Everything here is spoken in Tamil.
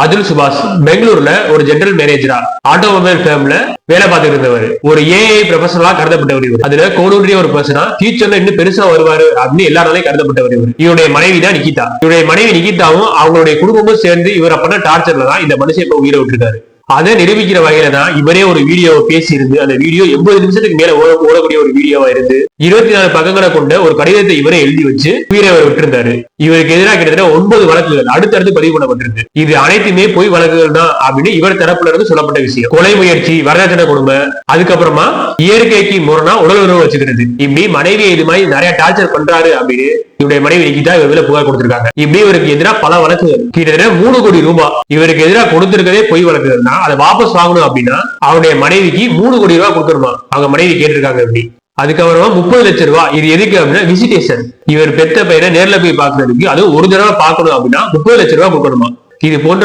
அதுல் சுபாஷ் பெங்களூர்ல ஒரு ஜெனரல் மேனேஜரா ஆட்டோமொபைல் ஃபேம்ல வேலை பார்த்துட்டு இருந்தவர். ஒரு ஏஐ ப்ரொஃபஷனலா கருதப்பட்டவர் இவர். அதுல கோடூன்றிய ஒரு பர்சனா ஃபியூச்சர்ல இன்னும் பெருசா வருவாரு அப்படின்னு எல்லாராலையும் கருதப்பட்டவர் இவர். இவருடைய மனைவி தான் நிகிதா. இவருடைய மனைவி நிகிதாவும் அவங்களுடைய குடும்பமும் சேர்ந்து இவர் அப்ப டார்ச்சர்ல தான் இந்த மனுஷன் இப்ப உயிரை விட்டுருக்காரு. அதை நிரூபிக்கிற வகையில தான் இவரே ஒரு வீடியோவை பேசி இருந்து அந்த வீடியோ 80 நிமிஷத்துக்கு மேல ஓடக்கூடிய ஒரு வீடியோவா இருந்து 24 பக்கங்களை கொண்ட ஒரு கடிதத்தை இவரே எழுதி வச்சு உயிரை விட்டிருந்தாரு. இவருக்கு எதிராக கிட்டத்தட்ட 9 வழக்குகள் அடுத்தடுத்து பதிவு பண்ணப்பட்டிருக்கு. இது அனைத்துமே பொய் வழக்குகள் தான் அப்படின்னு இவர் தரப்புல இருந்து சொல்லப்பட்ட விஷயம். கொலை முயற்சி, வரதட்சணை கொடுமை, அதுக்கப்புறமா இயற்கைக்கு முரணா உடல் உறவு வச்சுக்கிறது, இப்படி மனைவியை இது மாதிரி நிறைய டார்ச்சர் பண்றாரு அப்படின்னு இவருடைய மனைவி நிகிதா இவர் புகார் கொடுத்திருக்காங்க. இப்படி இவருக்கு எதிராக பல வழக்குகள் கிட்டத்தட்ட 3 கோடி ரூபாய் இவருக்கு எதிராக கொடுத்திருக்கதே பொய் வழக்குகள் தான். அதை வாபஸ் வாங்கணும் அப்படின்னா அவருடைய மனைவிக்கு 3 கோடி ரூபாய் கொடுக்கணுமா அவங்க மனைவி கேட்டிருக்காங்க. இப்படி அதுக்கப்புறமா 30 லட்சம் ரூபாய். இது எதுக்கு அப்படின்னா விசிட்டேஷன், இவர் பெத்த பையனை நேர்ல போய் பாக்குறதுக்கு, அது ஒரு தடவை பார்க்கணும் அப்படின்னா 30 லட்சம் ரூபாய் கொடுக்கணுமா. இது போன்ற